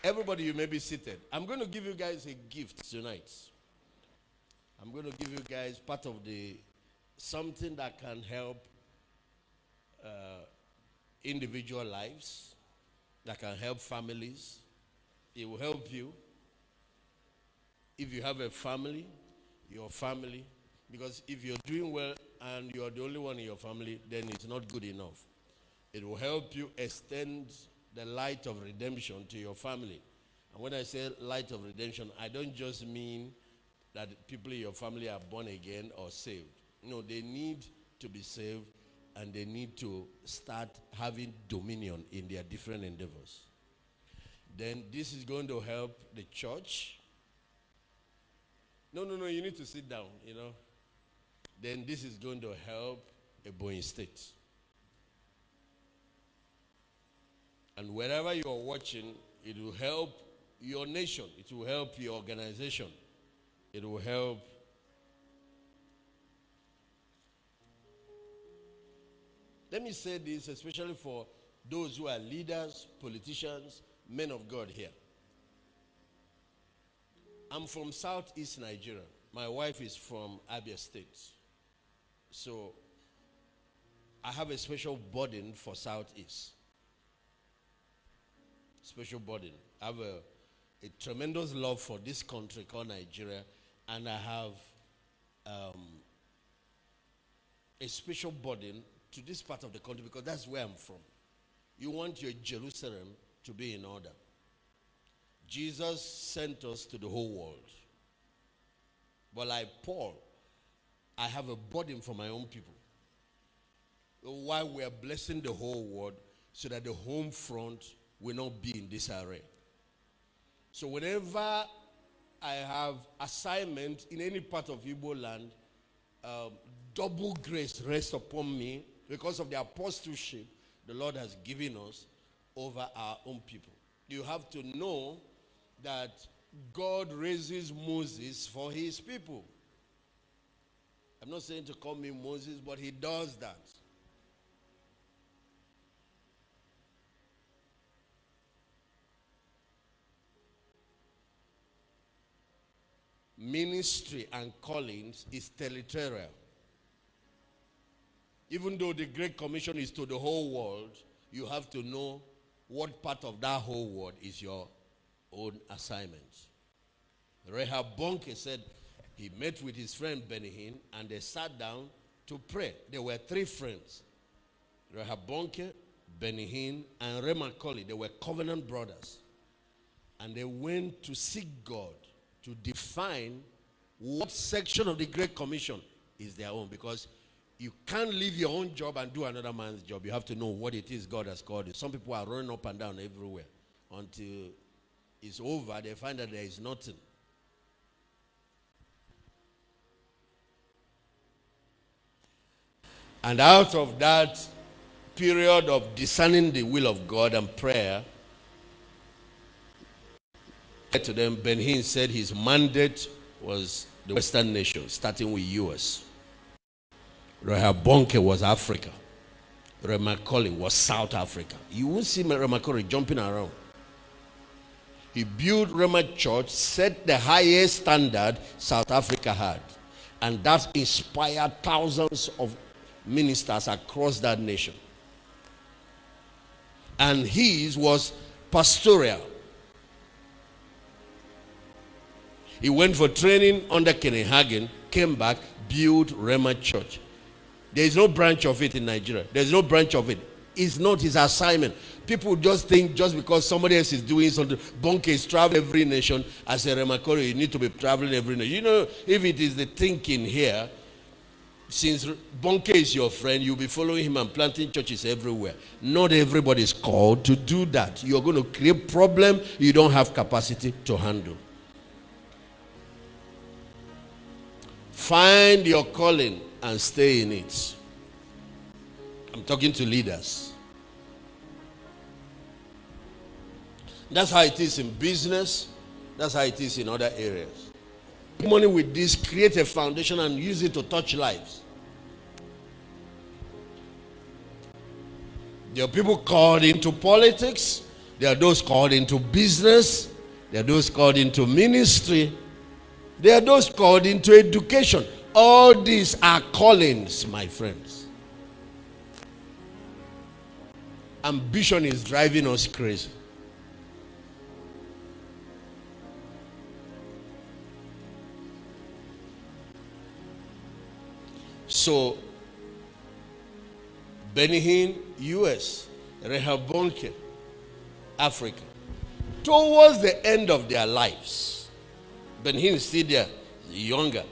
Everybody, you may be seated. I'm going to give you guys a gift tonight. I'm going to give you guys part of the something that can help individual lives, that can help families. It will help you if you have a family, your family. Because if you're doing well and you're the only one in your family, then it's not good enough. It will help you extend the light of redemption to your family. And when I say light of redemption, I don't just mean that people in your family are born again or saved. No, they need to be saved and they need to start having dominion in their different endeavors. Then this is going to help the church. No, you need to sit down, Then this is going to help Ebonyi State. And wherever you are watching, it will help your nation. It will help your organization. It will help. Let me say this, especially for those who are leaders, politicians, men of God here. I'm from Southeast Nigeria. My wife is from Abia State. So I have a special burden for Southeast. Special burden. I have a tremendous love for this country called Nigeria, and I have a special burden to this part of the country because that's where I'm from. You want your Jerusalem to be in order. Jesus sent us to the whole world. But like Paul, I have a burden for my own people. While we are blessing the whole world so that the home front will not be in disarray. So whenever I have assignment in any part of Igbo land, double grace rests upon me because of the apostleship the Lord has given us over our own people. You have to know that God raises Moses for his people. I'm not saying to call me Moses, but he does that. Ministry and callings is territorial. Even though the Great Commission is to the whole world, you have to know what part of that whole world is your own assignment. Rehab Bonke said he met with his friend Benihin and they sat down to pray. There were three friends. Rehab Bonke, Benihin, and Remakoli. They were covenant brothers. And they went to seek God to define what section of the Great Commission is their own. Because you can't leave your own job and do another man's job. You have to know what it is God has called you. Some people are running up and down everywhere. Until it's over, they find that there is nothing. And out of that period of discerning the will of God and prayer, to them, Ben-Hinn said his mandate was the Western nations, starting with U.S. Rehoboam was Africa. Remakoli was South Africa. You won't see Remakoli jumping around. He built Rema Church, set the highest standard South Africa had. And that inspired thousands of ministers across that nation. And his was pastoral. He went for training under Kenneth Hagin, came back, built Rema Church. There is no branch of it in Nigeria. There is no branch of it. It's not his assignment. People just think just because somebody else is doing something, Bonke is traveling every nation. As a Remakori, you need to be traveling every nation. You know, if it is the thinking here, since Bonke is your friend, you'll be following him and planting churches everywhere. Not everybody is called to do that. You're going to create problem you don't have capacity to handle. Find your calling and stay in it. I'm talking to leaders. That's how it is in business. That's how it is in other areas. Money with this, create a foundation and use it to touch lives. There are people called into politics. There are those called into business. There are those called into ministry. There are those called into education. All these are callings, my friends. Ambition is driving us crazy. So, Benny US, Rehoboam, Africa. Towards the end of their lives, Benny is still there, younger.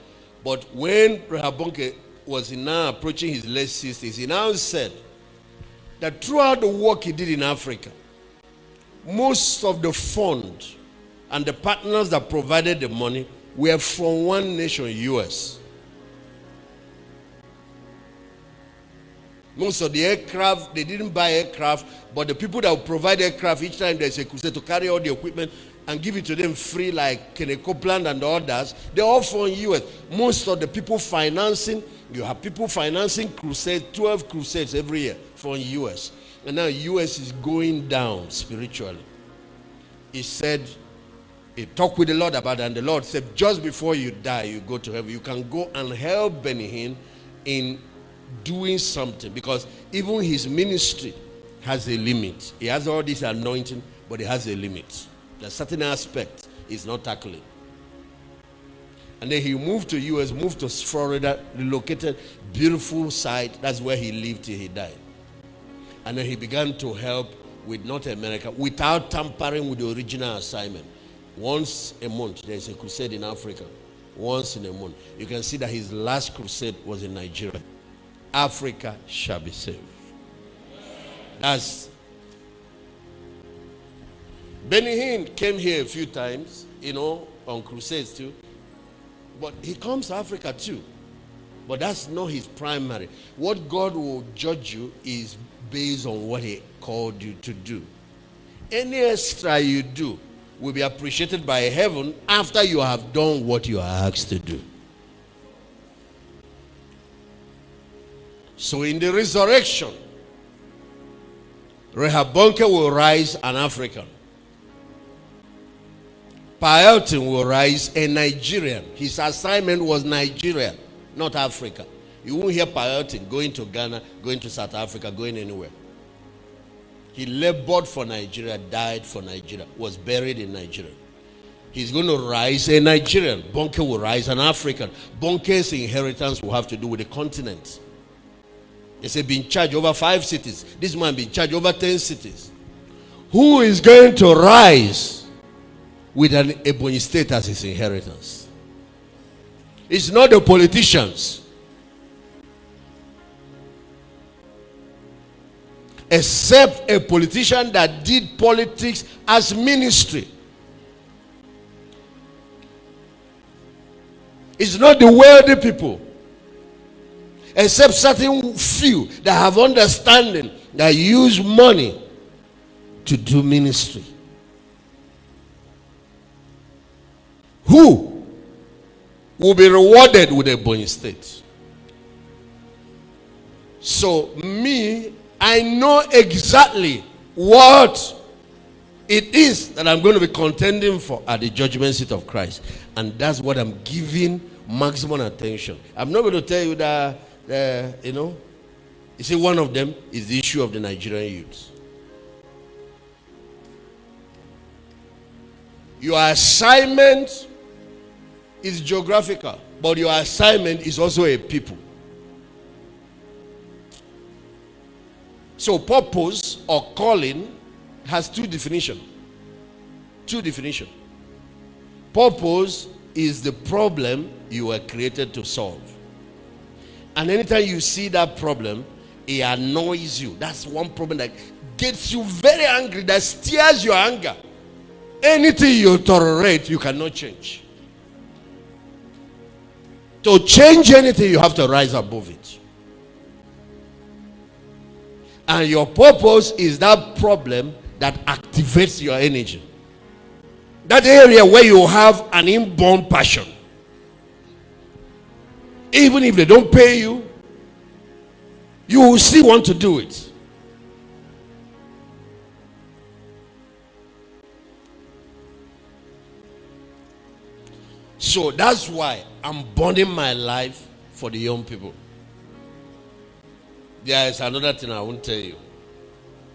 But when Rehoboam was now approaching his late 60s, he now said that throughout the work he did in Africa, most of the funds and the partners that provided the money were from one nation, US. Most of the aircraft, they didn't buy aircraft, but the people that would provide aircraft each time there's a crusade to carry all the equipment and give it to them free, like Kenneth Copeland and the others, they're all from US. Most of the people financing, you have people financing crusades, 12 crusades every year from US. And now US is going down spiritually. He said, he talked with the Lord about it, and the Lord said, just before you die, you go to heaven. You can go and help Benny Hinn in doing something, because even his ministry has a limit. He has all this anointing, but it has a limit. There's certain aspect he's not tackling. And then he moved to US, moved to Florida, relocated, beautiful site. That's where he lived till he died. And then he began to help with North America without tampering with the original assignment. Once a month, there's a crusade in Africa. Once in a month. You can see that his last crusade was in Nigeria. Africa shall be saved. That's Benny Hinn came here a few times, on crusades too. But he comes to Africa too. But that's not his primary. What God will judge you is based on what he called you to do. Any extra you do will be appreciated by heaven after you have done what you are asked to do. So in the resurrection, Rehoboam will rise an African. Paelton will rise a Nigerian. His assignment was Nigeria, not Africa. You won't hear Paelton going to Ghana, going to South Africa, going anywhere. He labored for Nigeria, died for Nigeria, was buried in Nigeria. He's going to rise a Nigerian. Bonke will rise an African. Bonke's inheritance will have to do with the continent. They say be in charge over 5 cities. This man be in charge over 10 cities. Who is going to rise with an Ebonyi state as his inheritance? It's not the politicians. Except a politician that did politics as ministry. It's not the wealthy people. Except certain few that have understanding, that use money to do ministry. Who will be rewarded with a Ebonyi state? So I know exactly what it is that I'm going to be contending for at the judgment seat of Christ. And that's what I'm giving maximum attention. I'm not going to tell you that you see, one of them is the issue of the Nigerian youth. Your assignment is geographical, but your assignment is also a people. So purpose or calling has two definitions. Purpose is the problem you were created to solve. And anytime you see that problem, it annoys you. That's one problem that gets you very angry, that steers your anger. Anything you tolerate, you cannot change. To change anything, you have to rise above it. And your purpose is that problem that activates your energy. That area where you have an inborn passion. Even if they don't pay you, you will still want to do it. So that's why I'm burning my life for the young people. There is another thing I won't tell you.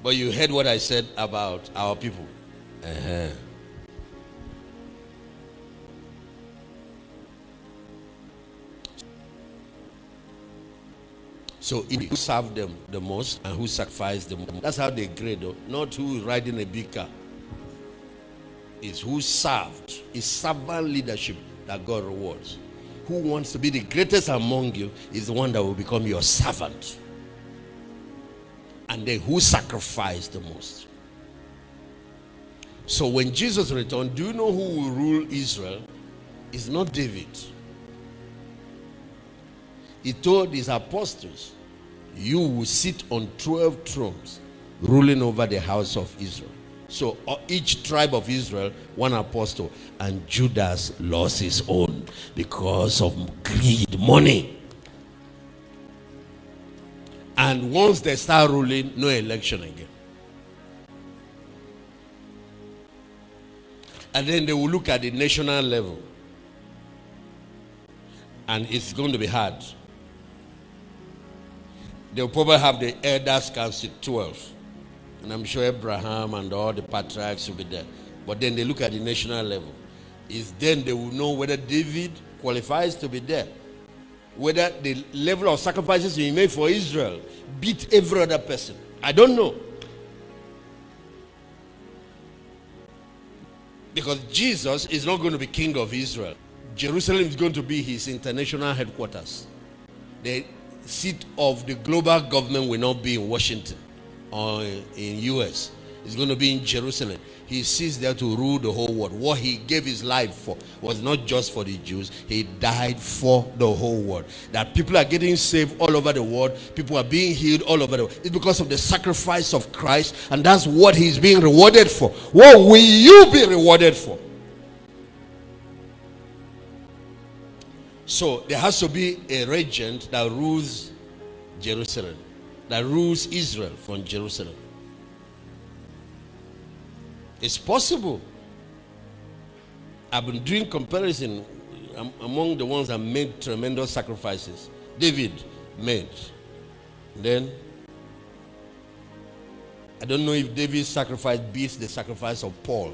But you heard what I said about our people. So who served them the most and who sacrificed them. That's how they grade, though. Not who is riding a big car. It's who served. It's servant leadership that God rewards. Who wants to be the greatest among you is the one that will become your servant. And then who sacrificed the most. So when Jesus returned, do you know who will rule Israel? It's not David. He told his apostles, you will sit on 12 thrones ruling over the house of Israel. So each tribe of Israel, one apostle, and Judas lost his own because of greed, money. And once they start ruling, no election again. And then they will look at the national level. And it's going to be hard. They'll probably have the elders council 12. And I'm sure Abraham and all the patriarchs will be there. But then they look at the national level. It's then they will know whether David qualifies to be there. Whether the level of sacrifices he made for Israel beat every other person. I don't know. Because Jesus is not going to be king of Israel. Jerusalem is going to be his international headquarters. The seat of the global government will not be in Washington or in US. It's going to be in Jerusalem. He sits there to rule the whole world. What he gave his life for was not just for the Jews. He died for the whole world. That people are getting saved all over the world. People are being healed all over the world. It's because of the sacrifice of Christ. And that's what he's being rewarded for. What will you be rewarded for? So there has to be a regent that rules Jerusalem. That rules Israel from Jerusalem. It's possible. I've been doing comparison among the ones that made tremendous sacrifices. David made. Then, I don't know if David's sacrifice beats the sacrifice of Paul.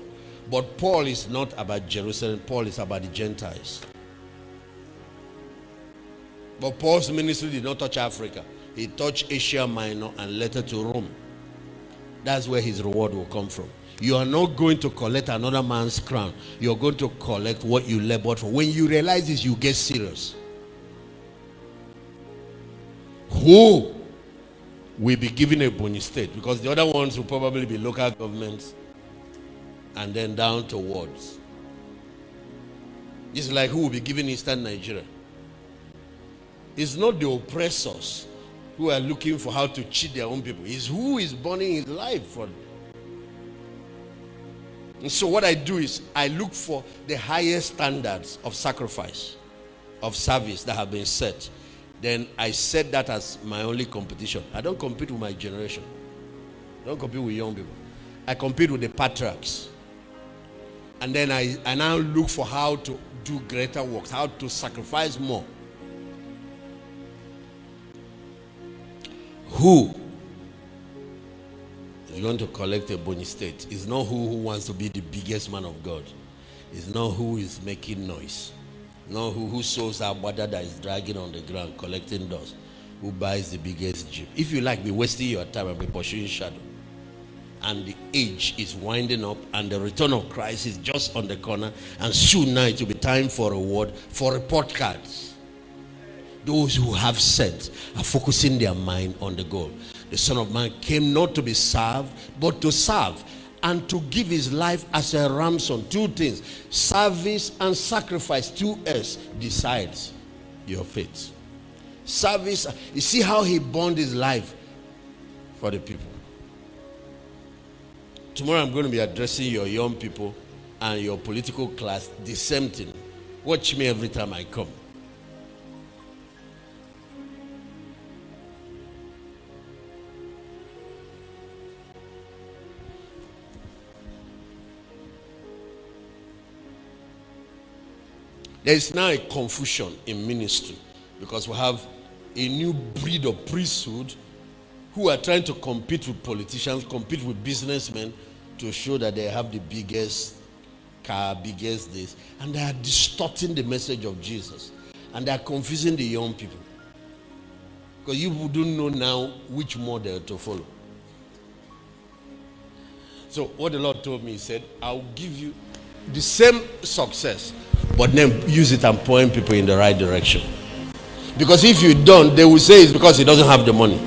But Paul is not about Jerusalem. Paul is about the Gentiles. But Paul's ministry did not touch Africa. He touched Asia Minor and later to Rome. That's where his reward will come from. You are not going to collect another man's crown. You're going to collect what you labored for. When you realize this, you get serious. Who will be given a Ebonyi state? Because the other ones will probably be local governments and then down to wards. It's like who will be given Eastern Nigeria. It's not the oppressors who are looking for how to cheat their own people. It's who is burning his life for them. And so what I do is I look for the highest standards of sacrifice, of service that have been set. Then I set that as my only competition. I don't compete with my generation. I don't compete with young people. I compete with the patriarchs. And then I now look for how to do greater works, how to sacrifice more. Who is going to collect a Ebonyi state? It's not who wants to be the biggest man of God. It's not who is making noise. Not who sows our brother that is dragging on the ground, collecting dust. Who buys the biggest jeep. If you like, be wasting your time and be pursuing shadow. And the age is winding up and the return of Christ is just on the corner. And soon now it will be time for a reward, for report cards. Those who have sense are focusing their mind on the goal. The Son of Man came not to be served, but to serve and to give his life as a ransom. Two things, service and sacrifice. 2S decides your faith. Service, you see how he burned his life for the people. Tomorrow I'm going to be addressing your young people and your political class the same thing. Watch me every time I come. There is now a confusion in ministry because we have a new breed of priesthood who are trying to compete with politicians, compete with businessmen to show that they have the biggest car, biggest this, and they are distorting the message of Jesus, and they are confusing the young people because you don't know now which model to follow. So what the Lord told me, he said, I'll give you the same success, but then use it and point people in the right direction. Because if you don't, they will say it's because he doesn't have the money.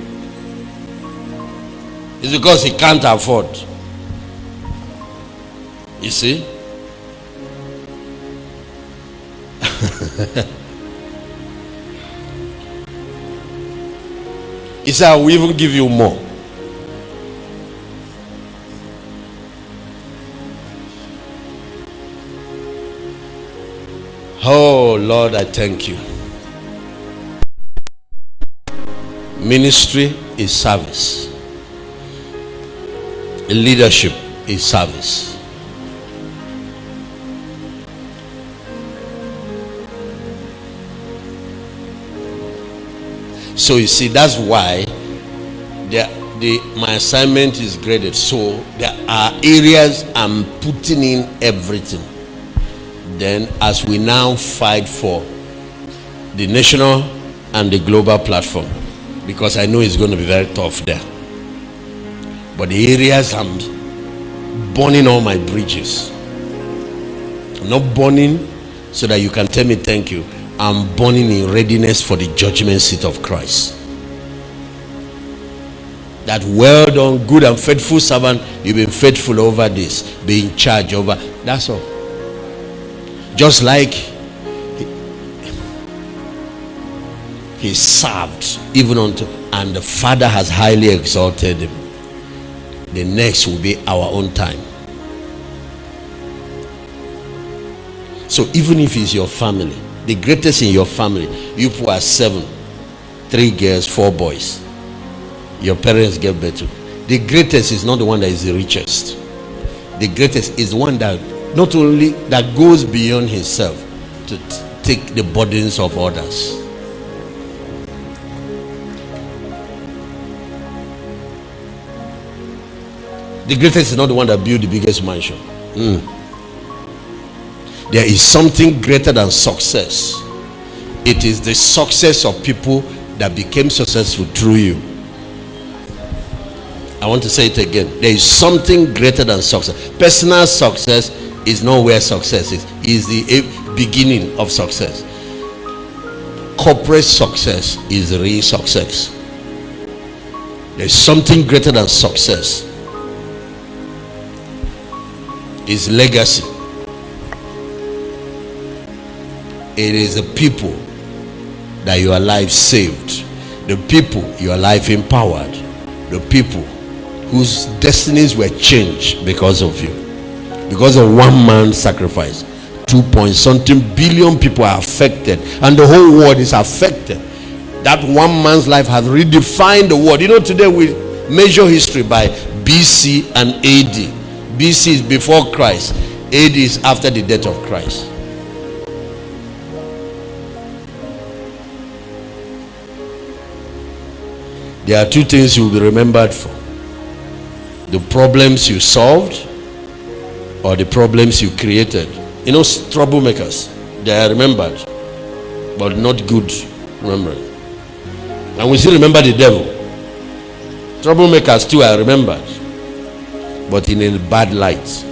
It's because he can't afford. You see? He said, I will even give you more. Oh Lord, I thank you. Ministry is service. Leadership is service. So you see, that's why my assignment is graded. So there are areas I'm putting in everything. Then as we now fight for the national and the global platform, because I know it's going to be very tough there. But the areas I'm burning all my bridges. I'm not burning so that you can tell me thank you. I'm burning in readiness for the judgment seat of Christ. That well done, good and faithful servant. You've been faithful over this. Be in charge over. That's all. Just like he served even unto, and the Father has highly exalted him. The next will be our own time. So even if it's your family, the greatest in your family, you who are 7, 3 girls, 4 boys, your parents gave birth to. The greatest is not the one that is the richest. The greatest is the one that not only that goes beyond himself to take the burdens of others. The greatest is not the one that built the biggest mansion. There is something greater than success. It is the success of people that became successful through you. I want to say it again. There is something greater than success. Personal success is not where success is. It is the beginning of success. Corporate success is the real success. There is something greater than success. It's legacy. It is the people that your life saved, the people your life empowered, the people whose destinies were changed because of you, because of one man's sacrifice. 2-point-something billion people are affected, and the whole world is affected. That one man's life has redefined the world. You know, today we measure history by BC and AD. BC is before Christ, AD is after the death of Christ. There are 2 things you will be remembered for: the problems you solved or the problems you created. You know, troublemakers, they are remembered, but not good remembered. And we still remember the devil. Troublemakers too are remembered, but in a bad light.